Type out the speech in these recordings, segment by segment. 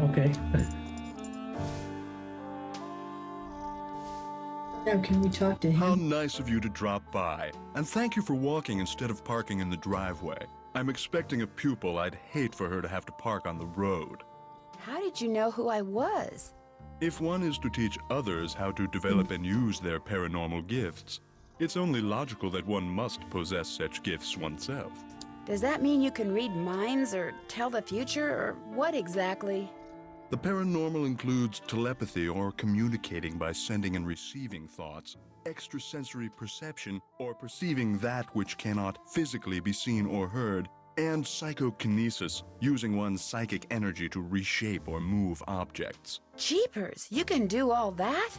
Okay. Now, can we talk to How him? nice of you to drop by, and thank you for walking instead of parking in the driveway. I'm expecting a pupil. I'd hate for her to have to park on the road. How did you know who I was? If one is to teach others how to develop and use their paranormal gifts, it's only logical that one must possess such gifts oneself. Does that mean you can read minds or tell the future, or what exactly? The paranormal includes telepathy or communicating by sending and receiving thoughts, extrasensory perception or perceiving that which cannot physically be seen or heard, and psychokinesis, using one's psychic energy to reshape or move objects. Jeepers, you can do all that?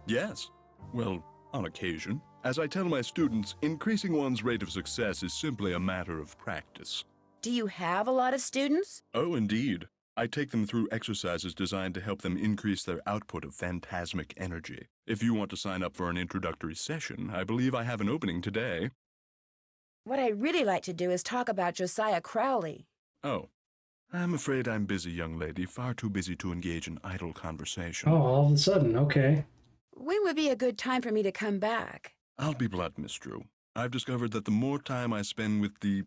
Yes. Well, on occasion. As I tell my students, increasing one's rate of success is simply a matter of practice. Do you have a lot of students? Oh, indeed. I take them through exercises designed to help them increase their output of phantasmic energy. If you want to sign up for an introductory session, I believe I have an opening today. What I'd really like to do is talk about Josiah Crowley. Oh. I'm afraid I'm busy, young lady. Far too busy to engage in idle conversation. Oh, all of a sudden, okay. When would be a good time for me to come back? I'll be blunt, Miss Drew. I've discovered that the more time I spend with the,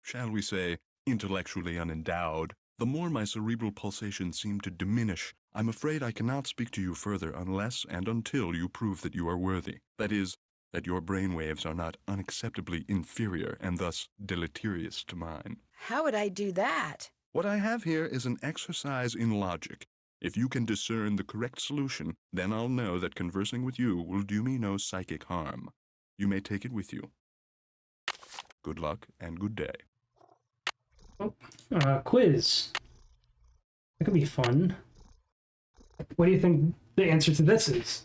shall we say, intellectually unendowed, the more my cerebral pulsations seem to diminish. I'm afraid I cannot speak to you further unless and until you prove that you are worthy. That is, that your brainwaves are not unacceptably inferior and thus deleterious to mine. How would I do that? What I have here is an exercise in logic. If you can discern the correct solution, then I'll know that conversing with you will do me no psychic harm. You may take it with you. Good luck and good day. Quiz. That could be fun. What do you think the answer to this is?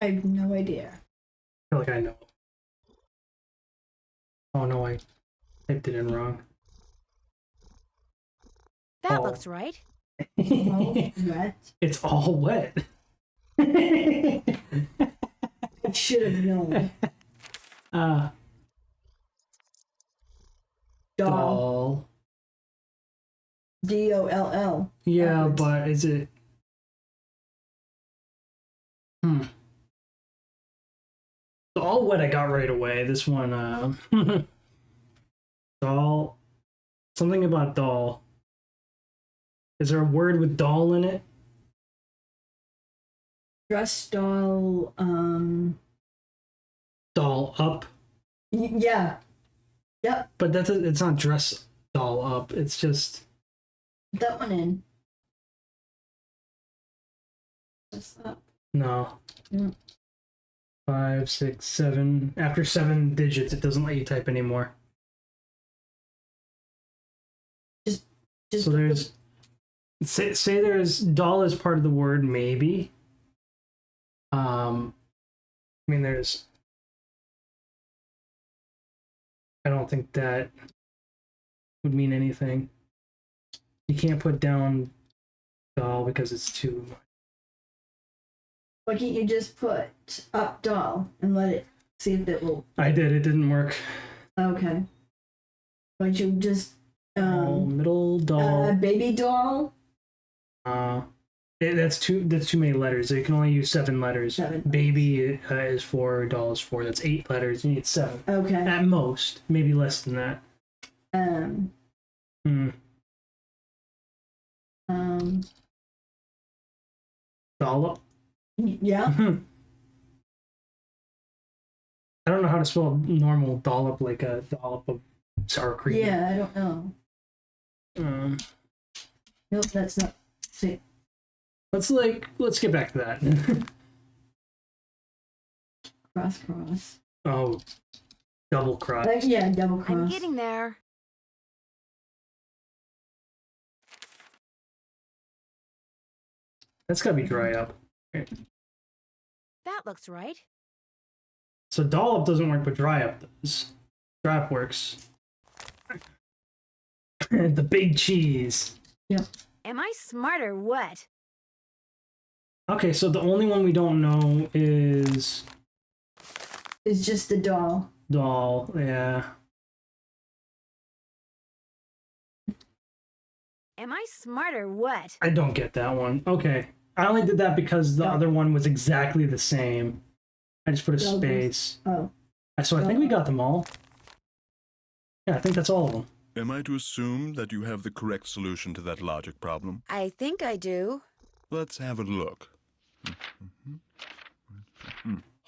I have no idea. I feel like I know. Oh no, I typed it in wrong. That Oh. looks right. Oh, what? It's all wet. I should have known. uh, Doll. doll. D-O-L-L. Yeah, Backwards. but is it? All wet I got right away. This one, doll. Something about doll. Is there a word with doll in it? Dress doll, Doll up. yeah. Yep, But it's not dress doll up. It's just put that one in. Dress up. no. Mm. 5, 6, 7. After 7 digits, it doesn't let you type anymore. Just So there's say there's doll is part of the word maybe. I mean there's. I don't think that would mean anything. You can't put down doll because it's too. Why can't you just put up doll and let it see if it will? I did. It didn't work. Okay. Why don't you just Middle doll. baby doll? That's too many letters. You can only use 7 letters. 7. Baby is 4. Doll is 4. That's 8 letters. You need 7 Okay. at most. Maybe less than that. Um. Dollop. Yeah. I don't know how to spell normal dollop, like a dollop of sour cream. Yeah, I don't know. Nope, that's not. See. Let's get back to that. Cross. Oh, double cross. Yeah, double cross. I'm getting there. That's gotta be dry up. That looks right. So dollop doesn't work, but dry up does. Dry up works. The big cheese. Am I smart or what? Okay, so the only one we don't know is It's just the doll. doll. Yeah. Am I smart or what? I don't get that one. Okay. I only did that because the other one was exactly the same. I just put a Doubles. space. Oh. So I think we got them all. Yeah, I think that's all of them. Am I to assume that you have the correct solution to that logic problem? I think I do. Let's have a look.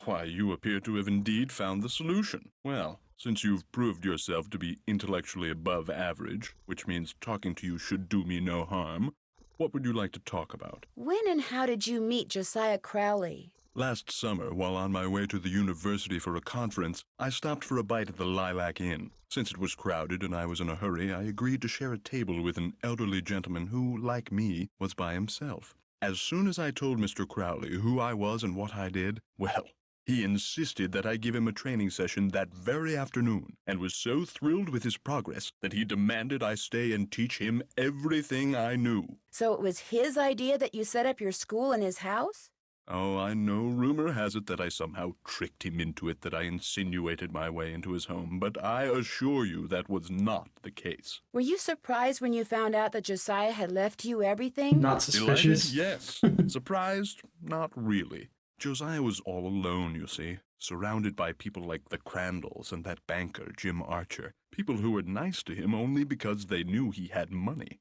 Why, you appear to have indeed found the solution. Well, since you've proved yourself to be intellectually above average, which means talking to you should do me no harm, what would you like to talk about? When and how did you meet Josiah Crowley? Last summer, while on my way to the university for a conference, I stopped for a bite at the Lilac Inn. Since it was crowded and I was in a hurry, I agreed to share a table with an elderly gentleman who, like me, was by himself. As soon as I told Mr. Crowley who I was and what I did, well, he insisted that I give him a training session that very afternoon, and was so thrilled with his progress that he demanded I stay and teach him everything I knew. So it was his idea that you set up your school in his house? Oh, I know rumor has it that I somehow tricked him into it, that I insinuated my way into his home, but I assure you that was not the case. Were you surprised when you found out that Josiah had left you everything? Not suspicious. Delighted? Yes. Surprised? Not really. Josiah was all alone, you see, surrounded by people like the Crandalls and that banker, Jim Archer, people who were nice to him only because they knew he had money.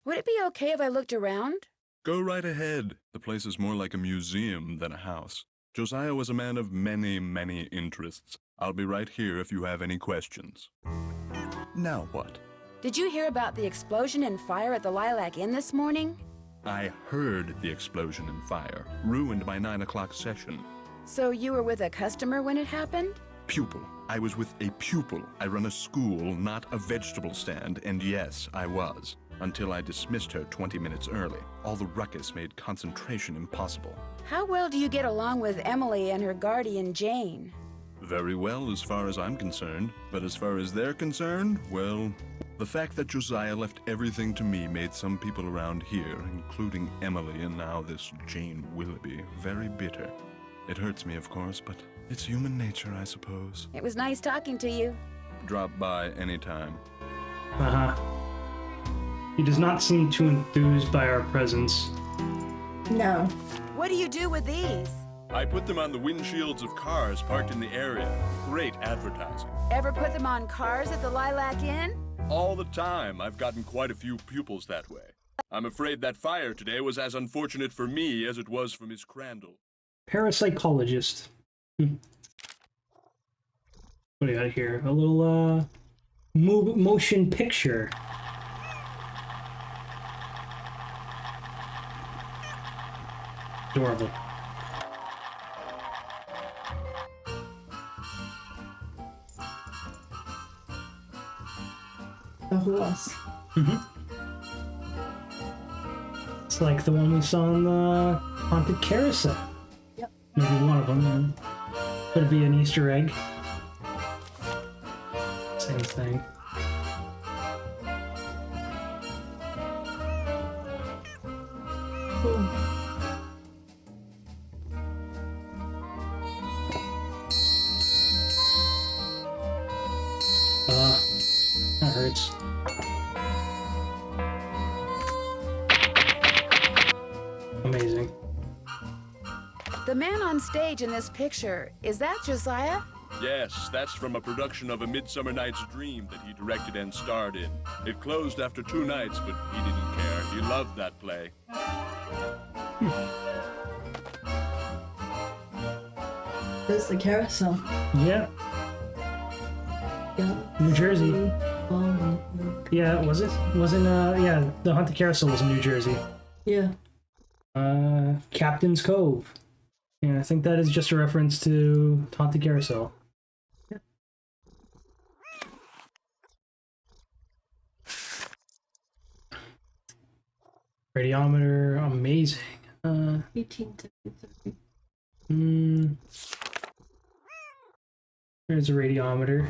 Would it be okay if I looked around? Go right ahead. The place is more like a museum than a house. Josiah was a man of many, many interests. I'll be right here if you have any questions. Now what? Did you hear about the explosion and fire at the Lilac Inn this morning? I heard the explosion and fire. Ruined my 9 o'clock session. So you were with a customer when it happened? Pupil. I was with a pupil. I run a school, not a vegetable stand, and yes, I was. Until I dismissed her 20 minutes early. All the ruckus made concentration impossible. How well do you get along with Emily and her guardian, Jane? Very well, as far as I'm concerned. But as far as they're concerned, well, the fact that Josiah left everything to me made some people around here, including Emily and now this Jane Willoughby, very bitter. It hurts me, of course, but it's human nature, I suppose. It was nice talking to you. Drop by anytime. Uh-huh. He does not seem too enthused by our presence. No. What do you do with these? I put them on the windshields of cars parked in the area. Great advertising. Ever put them on cars at the Lilac Inn? All the time. I've gotten quite a few pupils that way. I'm afraid that fire today was as unfortunate for me as it was for Miss Crandall. Parapsychologist. What do you got here? A little, motion picture. Adorable. The horse. It's like the one we saw on the Haunted Carousel. Yep. Maybe one of them. Could it be an Easter egg? Same thing. Cool. That hurts. Amazing. The man on stage in this picture, is that Josiah? Yes, that's from a production of A Midsummer Night's Dream that he directed and starred in. It closed after 2 nights, but he didn't care. He loved that play. This is the carousel. Yeah, Yeah. New Jersey. Yeah, was it? Wasn't, yeah, the Haunted Carousel was in New Jersey. Yeah. Captain's Cove. Yeah, I think that is just a reference to Haunted Carousel. Yeah. Radiometer, amazing. 1833. There's a radiometer.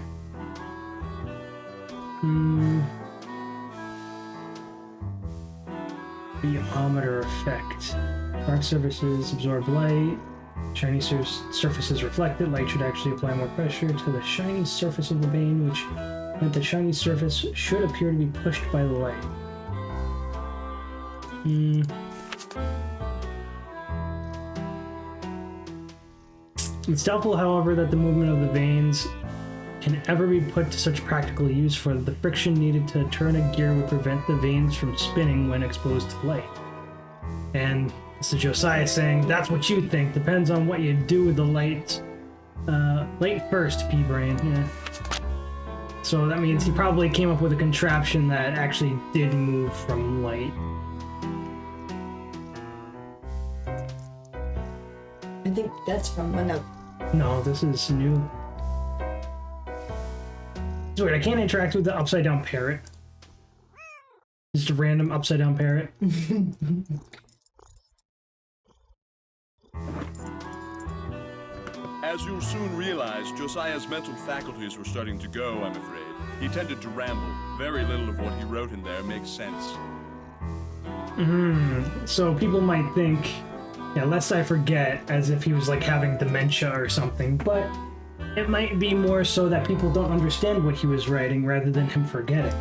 Radiometer effect. Dark surfaces absorb light. Shiny surfaces reflect it. Light should actually apply more pressure to the shiny surface of the vein, which meant the shiny surface should appear to be pushed by the light. It's doubtful, however, that the movement of the vanes can ever be put to such practical use, for the friction needed to turn a gear would prevent the vanes from spinning when exposed to light. And this is Josiah saying, that's what you think. Depends on what you do with the light. Light first, P-Brain. Yeah. So that means he probably came up with a contraption that actually did move from light. I think that's from another. No, this is new. So wait, I can't interact with the upside down parrot. Just a random upside down parrot. As you'll soon realize, Josiah's mental faculties were starting to go, I'm afraid. He tended to ramble. Very little of what he wrote in there makes sense. So people might think, yeah, lest I forget, as if he was like having dementia or something, but it might be more so that people don't understand what he was writing rather than him forgetting.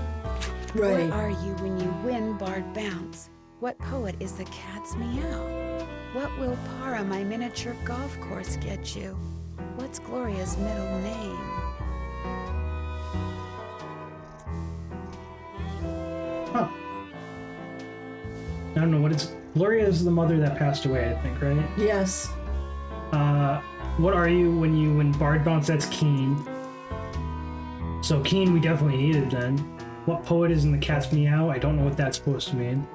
Right. What are you when you win Bard Bounce? What poet is the cat's meow? What will Para, my miniature golf course, get you? What's Gloria's middle name? Huh. I don't know what it's. Gloria is the mother that passed away, I think, right? Yes. What are you when you win Bard Bounce? That's Keen. So Keen we definitely needed then. What poet is in the cat's meow? I don't know what that's supposed to mean.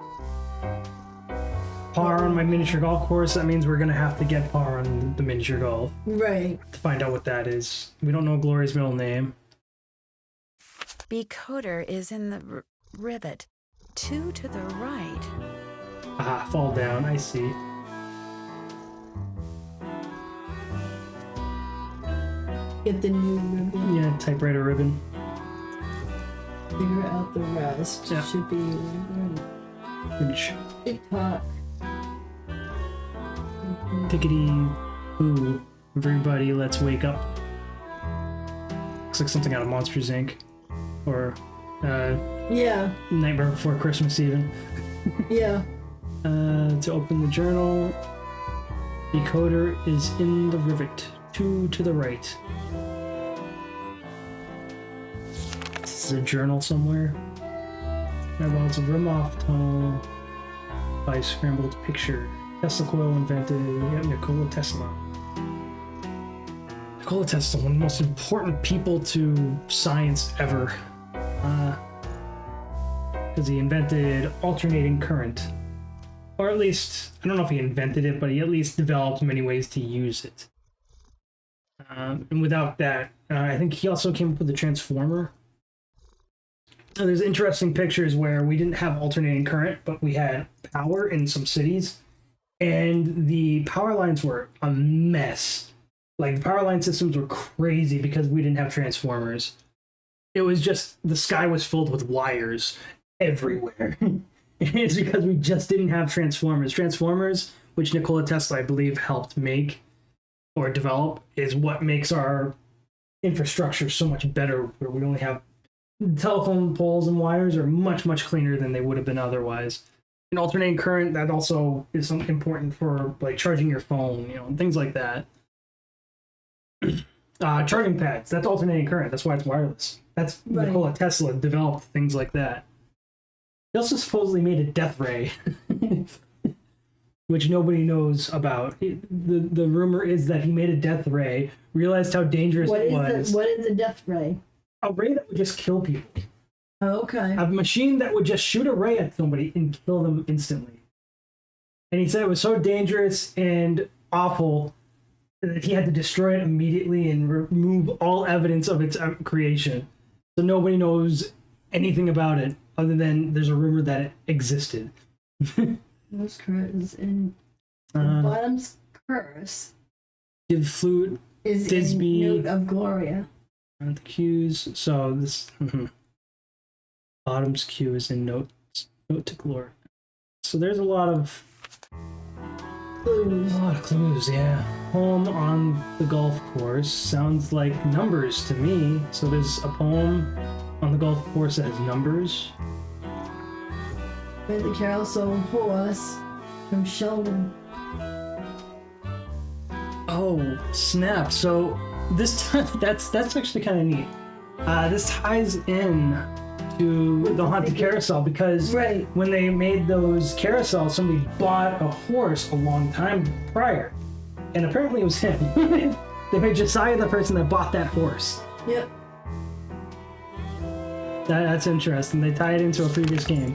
Par on my miniature golf course, that means we're gonna have to get par on the miniature golf Right. to find out what that is. We don't know Gloria's middle name. Becoder is in the rivet. 2 to the right. Ah, fall down, I see. Get the new ribbon. Yeah, typewriter ribbon. Figure out the rest. Yeah. Should be Which, TikTok. tickety boo. Everybody, let's wake up. Looks like something out of Monsters Inc. Or, Yeah. Nightmare Before Christmas, even. Yeah. To open the journal, decoder is in the rivet, 2 to the right. This is a journal somewhere. Whereabouts of Rimhoff tunnel by scrambled picture. Tesla coil invented. Yep, Nikola Tesla. Nikola Tesla, one of the most important people to science ever. Because he invented alternating current. Or at least, I don't know if he invented it, but he at least developed many ways to use it. And without that, I think he also came up with the transformer. And there's interesting pictures where we didn't have alternating current, but we had power in some cities. And the power lines were a mess. Like, the power line systems were crazy because we didn't have transformers. It was just, the sky was filled with wires everywhere. It's because we just didn't have transformers. Transformers, which Nikola Tesla, I believe, helped make or develop, is what makes our infrastructure so much better, where we only have telephone poles and wires are much, much cleaner than they would have been otherwise. And alternating current, that also is something important for like charging your phone, you know, and things like that. Charging pads, that's alternating current. That's why it's wireless. That's Right. Nikola Tesla developed things like that. He also supposedly made a death ray, which nobody knows about. The rumor is that he made a death ray, realized how dangerous What it is was. what is a death ray? A ray that would just kill people. Oh, okay. A machine that would just shoot a ray at somebody and kill them instantly. And he said it was so dangerous and awful that he had to destroy it immediately and remove all evidence of its creation. So nobody knows anything about it other than there's a rumor that it existed. Most curse in the Uh, bottom's curse Give flute is Disby. in Note of Gloria. on the cues. So this bottom's cue is in note to glory. So there's a lot of Clues. clues, yeah. Poem on the golf course sounds like numbers to me. So there's a poem on the golf course that has numbers. With the carousel horse from Sheldon. Oh, snap. So this that's actually kind of neat. This ties in to the haunted carousel because Right. when they made those carousels, somebody bought a horse a long time prior, and apparently it was him. They made Josiah the person that bought that horse. Yep. That's interesting. They tie it into a previous game.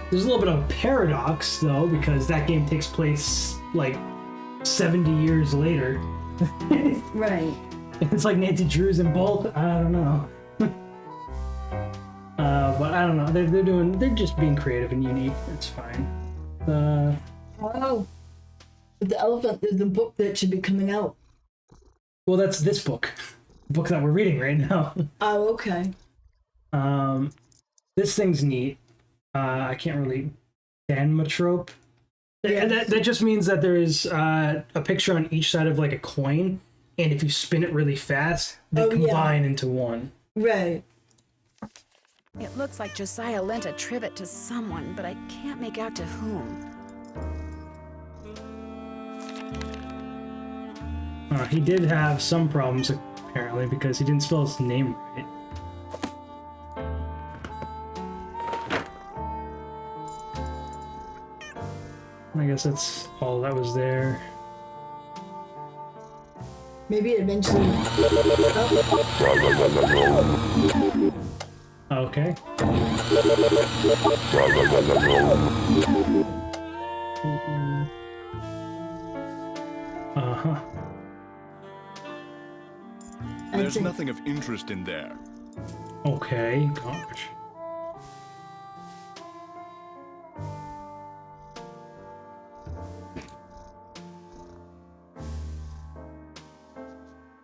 There's a little bit of a paradox though, because that game takes place like 70 years later. Right. It's like Nancy Drew's in both. I don't know. But I don't know. They're just being creative and unique. It's fine. Oh. But the elephant is the book that should be coming out. Well, that's this book, the book that we're reading right now. Oh, okay. This thing's neat. I can't really Danmatrope. Yes. That just means that there is a picture on each side of like a coin, and if you spin it really fast, they Oh, yeah. combine into one. Right. It looks like Josiah lent a trivet to someone, but I can't make out to whom. He did have some problems apparently because he didn't spell his name right. I guess that's all that was there. Maybe eventually. Okay. Uh-huh. There's think- nothing of interest in there. Okay, gosh.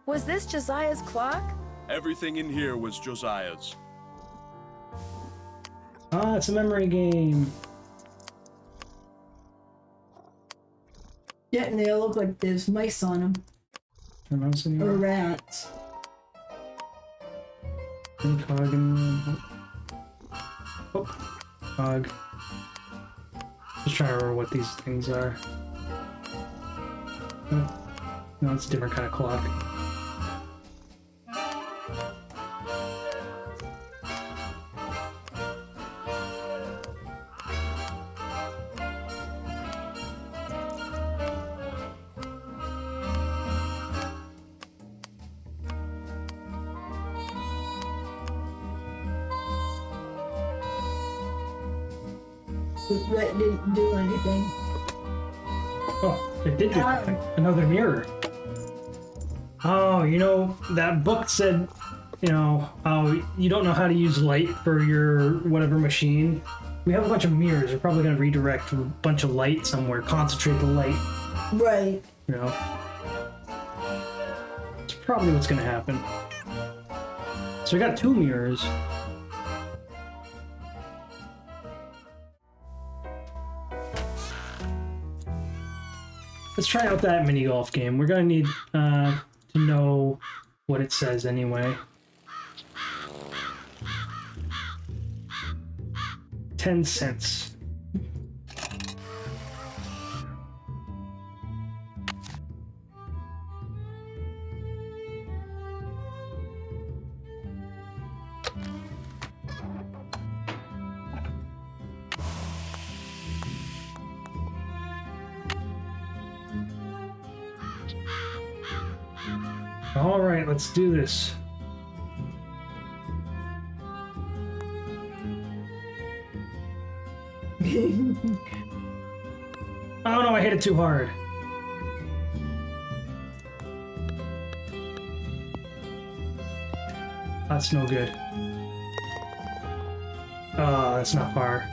Was this Josiah's clock? Everything in here was Josiah's. Ah, it's a memory game. Yeah, and they all look like there's mice on them. Turn on some Or rats. cog and oh, cog. Just trying to remember what these things are. Oh, no, it's a different kind of clock. That didn't do anything. Oh, it did do Ah. something. Another mirror. Oh, you know, that book said, you know, oh, you don't know how to use light for your whatever machine. We have a bunch of mirrors. We're probably going to redirect a bunch of light somewhere, concentrate the light, Right. you know. It's probably what's going to happen. So we got 2 mirrors. Let's try out that mini golf game. We're gonna need to know what it says anyway. 10 cents. All right, let's do this. Oh no, I hit it too hard. That's no good. Oh, that's not far.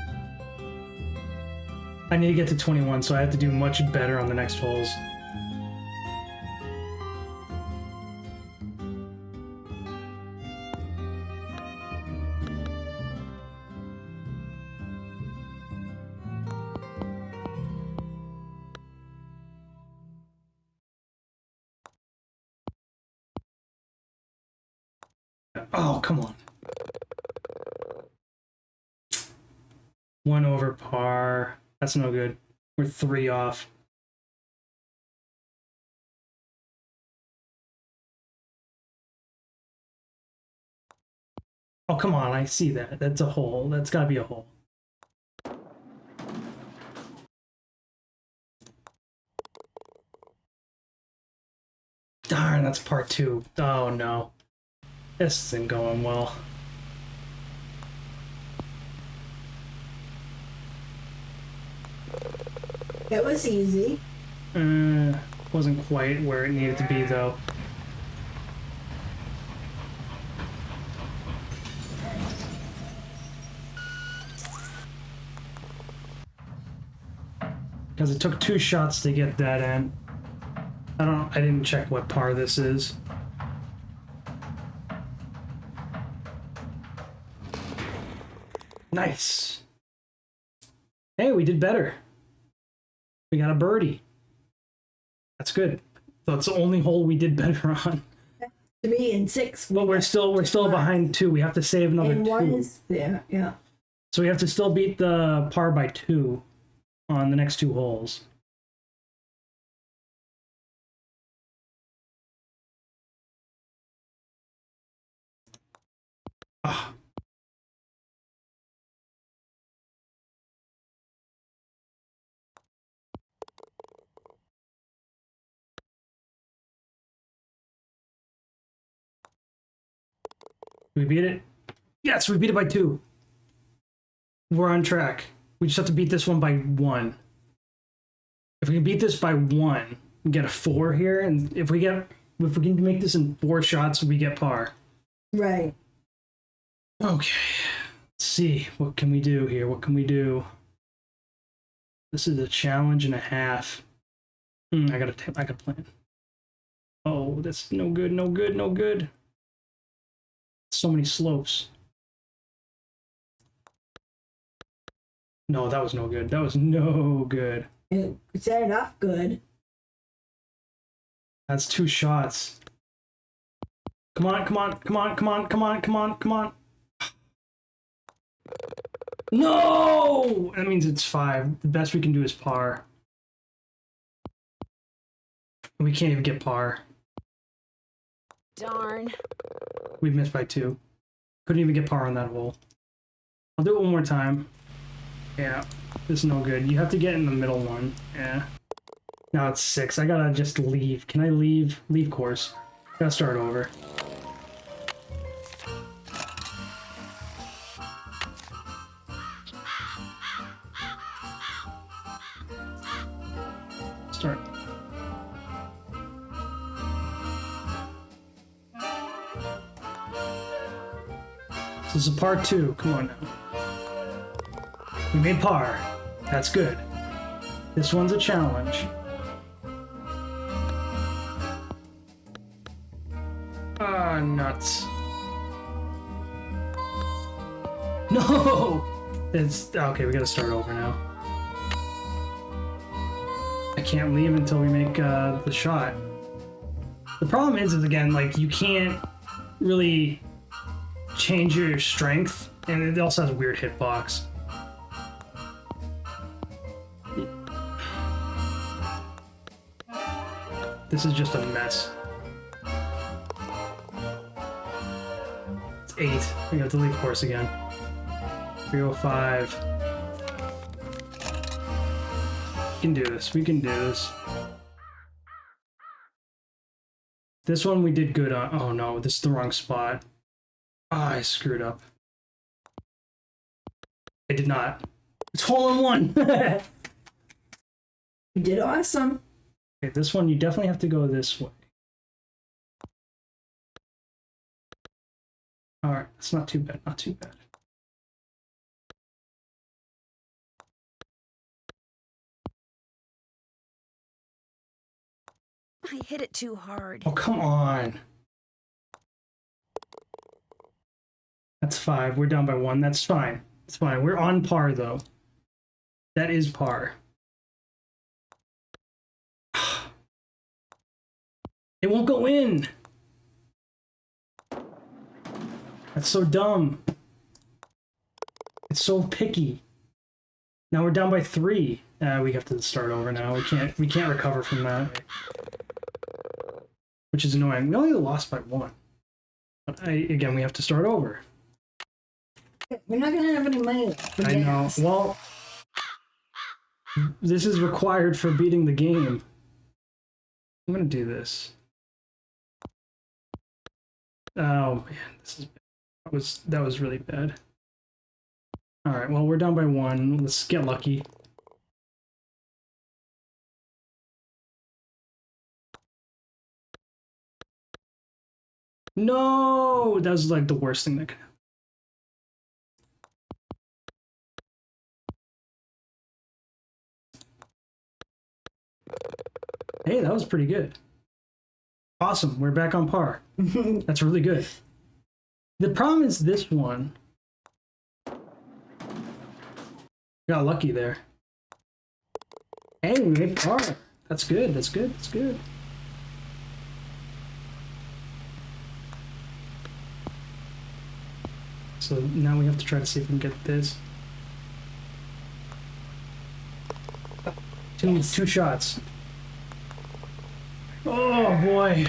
I need to get to 21, so I have to do much better on the next holes. Oh, come on. 1 over par. That's no good. We're 3 off. Oh, come on. I see that. That's a hole. That's got to be a hole. Darn, that's part 2. Oh, no. This isn't going well. It was easy. Wasn't quite where it needed to be, though. Because it took 2 shots to get that in. I didn't check what par this is. Nice. Hey, we did better. We got a birdie. That's good. That's the only hole we did better on. 3 and 6. But we're still behind 2. We have to save another And 2. 1 is there, yeah. So we have to still beat the par by 2 on the next 2 holes. Ah. We beat it? Yes, we beat it by 2. We're on track. We just have to beat this one by 1. If we can beat this by 1, we get a 4 here, and if we can make this in 4 shots, we get par. Right. Okay. Let's see. What can we do here? What can we do? This is a challenge and a half. I gotta plan. Oh, that's no good, no good, no good. So many slopes. No, that was no good. That was no good. It started off good. That's 2 shots. Come on, come on, come on, come on, come on, come on, come on. No! That means it's 5. The best we can do is par. We can't even get par. Darn. We missed by 2. Couldn't even get par on that hole. I'll do it one more time. Yeah, this is no good. You have to get in the middle one. Yeah. Now it's 6. I gotta just leave. Can I leave? Leave course. Gotta start over. Start. This is a part 2. Come on now. We made par. That's good. This one's a challenge. Ah, nuts. No! It's okay, we gotta start over now. I can't leave until we make the shot. The problem is again, like, you can't really change your strength, and it also has a weird hitbox. This is just a mess. It's 8. We have to leave course again. 305. We can do this. We can do this. This one we did good on. Oh no, this is the wrong spot. Ah, I screwed up. I did not. It's hole in one. You did awesome. Okay, this one you definitely have to go this way. All right, it's not too bad. Not too bad. I hit it too hard. Oh, come on. That's 5. We're down by 1. That's fine. It's fine. We're on par, though. That is par. It won't go in. That's so dumb. It's so picky. Now we're down by 3. We have to start over now. We can't recover from that, which is annoying. We only lost by 1. But again, we have to start over. We're not gonna have any money left for I know. gas. Well, this is required for beating the game. I'm gonna do this. Oh man, that was really bad. All right, well we're down by 1. Let's get lucky. No, that was like the worst thing that could happen. Hey, that was pretty good. Awesome, we're back on par. That's really good. The problem is this one. Got lucky there. Hey, we made par. That's good, that's good, that's good. So now we have to try to see if we can get this. Two shots. Oh boy.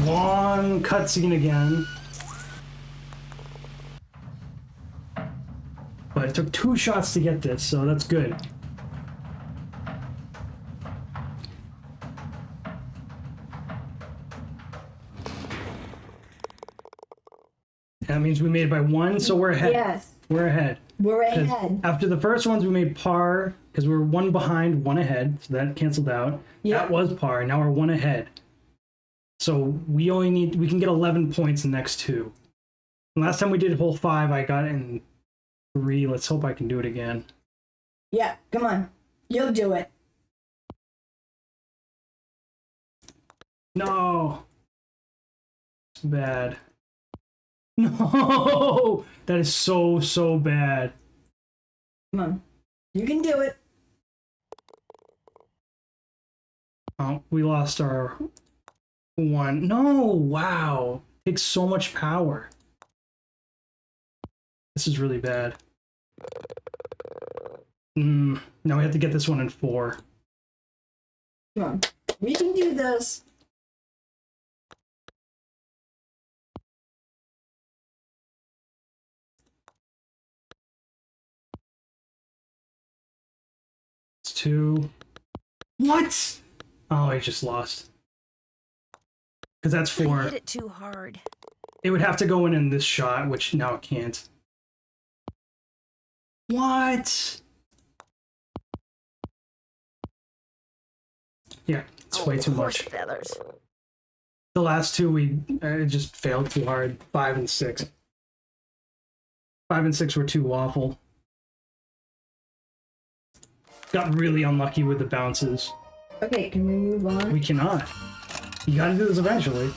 Long cutscene again. But it took 2 shots to get this, so that's good. That means we made it by 1, so we're ahead. Yes, We're ahead. we're 'Cause ahead. after the first ones, we made par because we were 1 behind, 1 ahead, so that canceled out. Yeah. That was par. Now we're 1 ahead. So we can get 11 points in the next 2. And last time we did hole 5, I got it in 3. Let's hope I can do it again. Yeah, come on. You'll do it. No. It's bad. No, that is so bad. Come on. You can do it. Oh, we lost our 1. No, wow. Takes so much power. This is really bad. Now we have to get this one in 4. Come on. We can do this. It's 2. What? Oh, I just lost. Because that's I 4. hit it too hard. It would have to go in this shot, which now it can't. What? Yeah, it's way too Horse much. feathers. The last 2 we just failed too hard. 5 and 6. 5 and 6 were too awful. Got really unlucky with the bounces. Okay, can we move on? We cannot. You gotta do this eventually.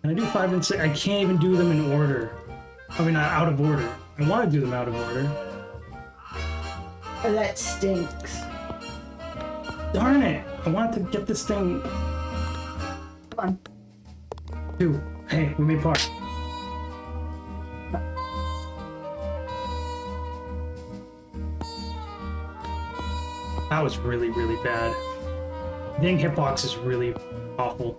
Can I do 5 and 6? I can't even do them in order. I mean, out of order. I want to do them out of order. Oh, that stinks. Darn it! I wanted to get this thing. Come on. 2. Hey, we made par. That was really bad. Dang, hitbox is really awful.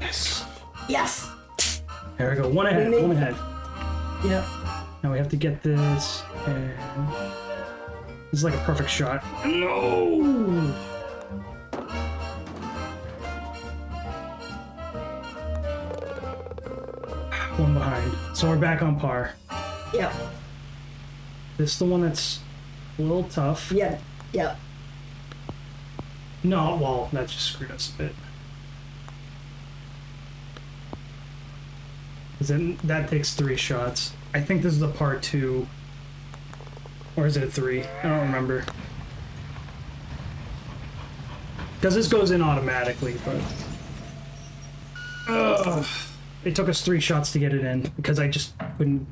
Yes. Yes! There we go. 1 ahead. We made 1 it. ahead. Yep. Now we have to get this. And this is like a perfect shot. No! One behind. So we're back on par. Yep. This is the one that's a little tough. Yep. Yep. No, well, that just screwed us a bit. 'Cause then that takes 3 shots. I think this is the part 2. Or is it a 3? I don't remember. Because this goes in automatically, but... Ugh. It took us 3 shots to get it in, because I just couldn't...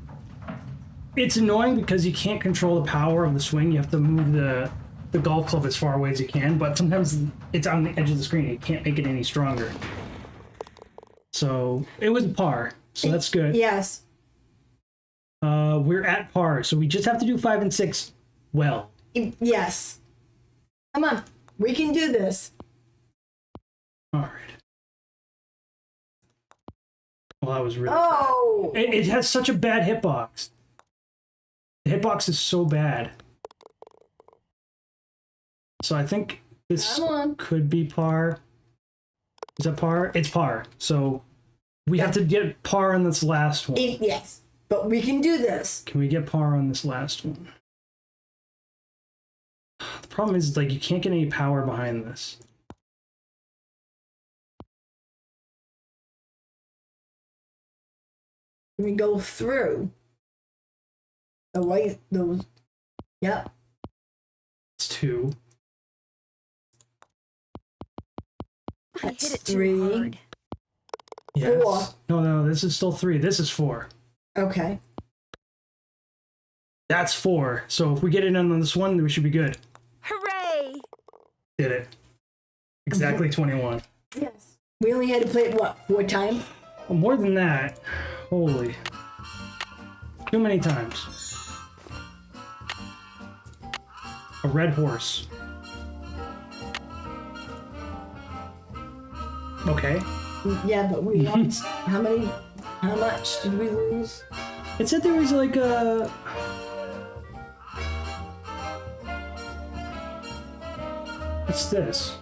It's annoying because you can't control the power of the swing. You have to move the the golf club as far away as you can, but sometimes it's on the edge of the screen. You can't make it any stronger. So it was par, so that's good. Yes. We're at par, so we just have to do 5 and 6 well. Yes. Come on. We can do this. All right. Well, that was really. Oh! It has such a bad hitbox. The hitbox is so bad. So I think this Come on. could be par. Is that par? It's par. So we have to get par on this last one. Yes. But we can do this. Can we get par on this last one? The problem is, like, you can't get any power behind this. We go through the white, those. Yep. It's 2. I hit That's it too 3. hard. Yes. 4. No, this is still 3. This is 4. Okay. That's 4. So if we get it on this one, then we should be good. Hooray! Did it. Exactly 21. Yes. We only had to play it, what, 4 times? Well, more than that. Holy. Too many times. A red horse. Okay. Yeah, but we lost. How much did we lose? It said there was like a... What's this?